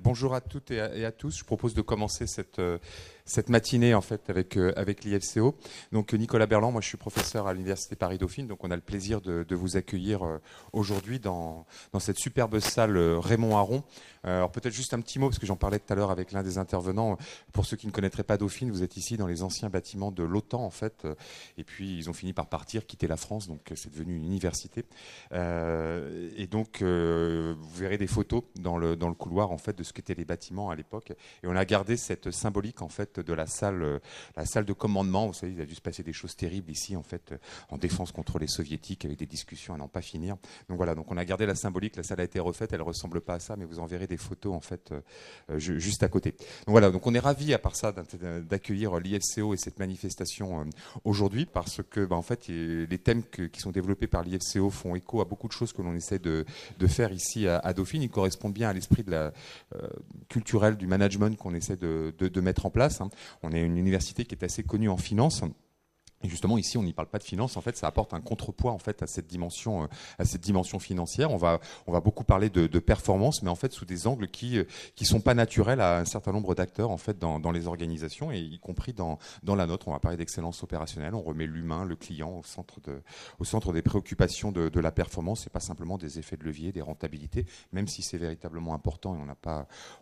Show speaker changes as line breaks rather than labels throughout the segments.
Bonjour à toutes et à tous. Je propose de commencer cette matinée en fait avec l'IFCO. Donc Nicolas Berland, moi je suis professeur à l'Université Paris-Dauphine, donc on a le plaisir de vous accueillir aujourd'hui dans cette superbe salle Raymond Aron. Alors peut-être juste un petit mot, parce que j'en parlais tout à l'heure avec l'un des intervenants. Pour ceux qui ne connaîtraient pas Dauphine, vous êtes ici dans les anciens bâtiments de l'OTAN en fait, et puis ils ont fini par partir, quitter la France, donc c'est devenu une université. Et donc vous verrez des photos dans le couloir en fait de ce qu'étaient les bâtiments à l'époque, et on a gardé cette symbolique en fait de la salle de commandement. Vous savez, il a dû se passer des choses terribles ici en fait, en défense contre les soviétiques, avec des discussions à n'en pas finir. Donc voilà, donc on a gardé la symbolique. La salle a été refaite, elle ressemble pas à ça, mais vous en verrez des photos en fait juste à côté. Donc voilà, donc on est ravis à part ça d'accueillir l'IFCO et cette manifestation aujourd'hui, parce que en fait les thèmes qui sont développés par l'IFCO font écho à beaucoup de choses que l'on essaie de faire ici à Dauphine. Ils correspondent bien à l'esprit de la culturel du management qu'on essaie de mettre en place. On est une université qui est assez connue en finance. Et justement, ici, on n'y parle pas de finance. En fait, ça apporte un contrepoids en fait à cette dimension financière. On va beaucoup parler de performance, mais en fait sous des angles qui sont pas naturels à un certain nombre d'acteurs en fait dans les organisations, et y compris dans la nôtre. On va parler d'excellence opérationnelle. On remet l'humain, le client au centre des préoccupations de la performance. C'est pas simplement des effets de levier, des rentabilités, même si c'est véritablement important et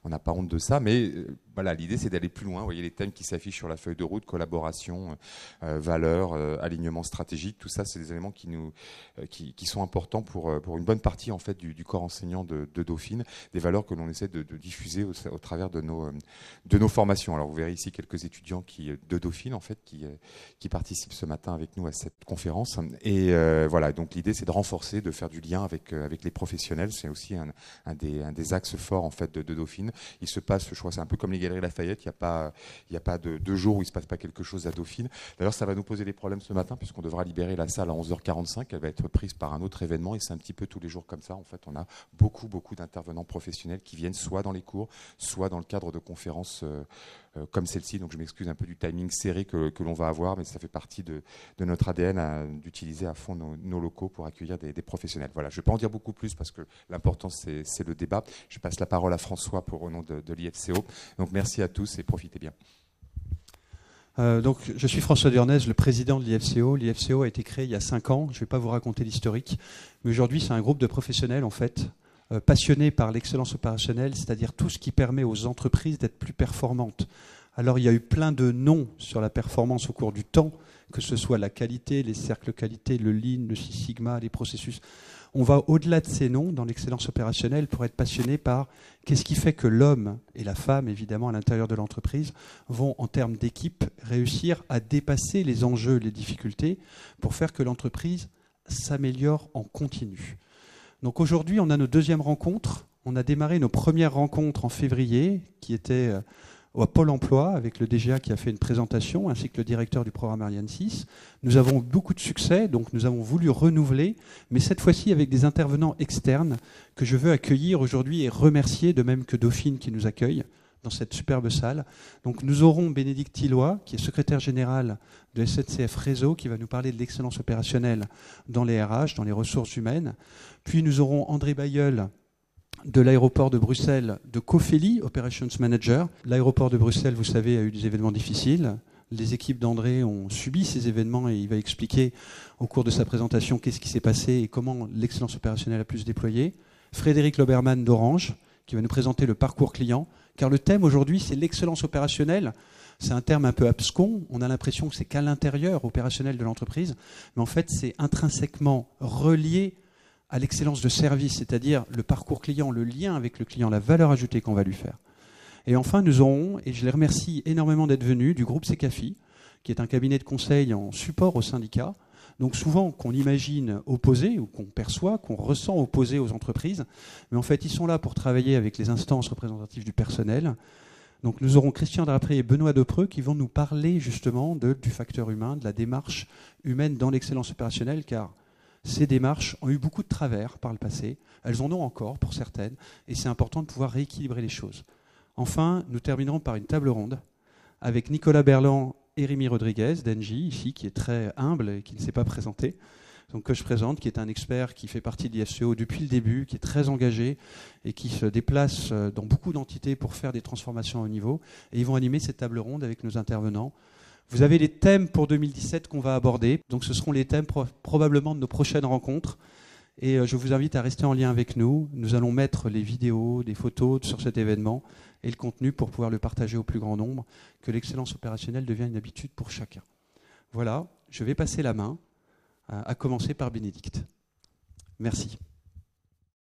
on n'a pas honte de ça. Mais voilà, l'idée c'est d'aller plus loin. Vous voyez les thèmes qui s'affichent sur la feuille de route: collaboration, valeur, alignement stratégique, tout ça, c'est des éléments qui sont importants pour une bonne partie en fait du corps enseignant de Dauphine, des valeurs que l'on essaie de diffuser au travers de nos formations. Alors vous verrez ici quelques étudiants de Dauphine en fait qui participent ce matin avec nous à cette conférence. Et voilà, donc l'idée c'est de renforcer, de faire du lien avec les professionnels. C'est aussi un des axes forts en fait de Dauphine. Il se passe, je crois, c'est un peu comme les Galeries Lafayette. Il n'y a pas de jour où il se passe pas quelque chose à Dauphine. D'ailleurs, ça va nous poser des problèmes ce matin, puisqu'on devra libérer la salle à 11h45. Elle va être prise par un autre événement, et c'est un petit peu tous les jours comme ça. En fait, on a beaucoup d'intervenants professionnels qui viennent soit dans les cours, soit dans le cadre de conférences comme celle-ci. Donc je m'excuse un peu du timing serré que l'on va avoir, mais ça fait partie de notre ADN d'utiliser à fond nos locaux pour accueillir des professionnels. Voilà, je ne vais pas en dire beaucoup plus parce que l'important c'est le débat. Je passe la parole à François au nom de l'IFCO. Donc merci à tous et profitez bien.
Donc, je suis François Durnez, le président de l'IFCO. L'IFCO a été créé il y a 5 ans. Je ne vais pas vous raconter l'historique, mais aujourd'hui, c'est un groupe de professionnels, en fait, passionnés par l'excellence opérationnelle, c'est-à-dire tout ce qui permet aux entreprises d'être plus performantes. Alors, il y a eu plein de noms sur la performance au cours du temps, que ce soit la qualité, les cercles qualité, le Lean, le Six Sigma, les processus. On va au-delà de ces noms dans l'excellence opérationnelle pour être passionné par qu'est-ce qui fait que l'homme et la femme, évidemment, à l'intérieur de l'entreprise, vont, en termes d'équipe, réussir à dépasser les enjeux, les difficultés, pour faire que l'entreprise s'améliore en continu. Donc aujourd'hui, on a notre deuxième rencontre. On a démarré nos premières rencontres en février, qui étaient à Pôle emploi, avec le DGA qui a fait une présentation, ainsi que le directeur du programme Ariane 6. Nous avons eu beaucoup de succès, donc nous avons voulu renouveler, mais cette fois-ci avec des intervenants externes que je veux accueillir aujourd'hui et remercier, de même que Dauphine qui nous accueille dans cette superbe salle. Donc nous aurons Bénédicte Tilloy, qui est secrétaire générale de SNCF Réseau, qui va nous parler de l'excellence opérationnelle dans les RH, dans les ressources humaines. Puis nous aurons André Bailleul, de l'aéroport de Bruxelles, de Cofeli, Operations Manager. L'aéroport de Bruxelles, vous savez, a eu des événements difficiles. Les équipes d'André ont subi ces événements, et il va expliquer au cours de sa présentation qu'est-ce qui s'est passé et comment l'excellence opérationnelle a pu se déployer. Frédéric Loberman d'Orange, qui va nous présenter le parcours client, car le thème aujourd'hui, c'est l'excellence opérationnelle. C'est un terme un peu abscon, on a l'impression que c'est qu'à l'intérieur opérationnel de l'entreprise, mais en fait, c'est intrinsèquement relié à l'excellence de service, c'est-à-dire le parcours client, le lien avec le client, la valeur ajoutée qu'on va lui faire. Et enfin, nous aurons, et je les remercie énormément d'être venus, du groupe Secafi, qui est un cabinet de conseil en support aux syndicats. Donc souvent qu'on imagine opposé, ou qu'on perçoit, qu'on ressent opposé aux entreprises, mais en fait, ils sont là pour travailler avec les instances représentatives du personnel. Donc nous aurons Christian Drapré et Benoît Depreux qui vont nous parler justement du facteur humain, de la démarche humaine dans l'excellence opérationnelle, car ces démarches ont eu beaucoup de travers par le passé. Elles en ont encore pour certaines. Et c'est important de pouvoir rééquilibrer les choses. Enfin, nous terminerons par une table ronde avec Nicolas Berland et Rémi Rodriguez d'Engie, ici, qui est très humble et qui ne s'est pas présenté. donc, que je présente, qui est un expert qui fait partie de l'IFCO depuis le début, qui est très engagé et qui se déplace dans beaucoup d'entités pour faire des transformations à haut niveau. Et ils vont animer cette table ronde avec nos intervenants. Vous avez les thèmes pour 2017 qu'on va aborder. Donc ce seront les thèmes probablement de nos prochaines rencontres. Et je vous invite à rester en lien avec nous. Nous allons mettre les vidéos, des photos sur cet événement et le contenu pour pouvoir le partager au plus grand nombre, que l'excellence opérationnelle devienne une habitude pour chacun. Voilà, je vais passer la main, à commencer par Bénédicte. Merci.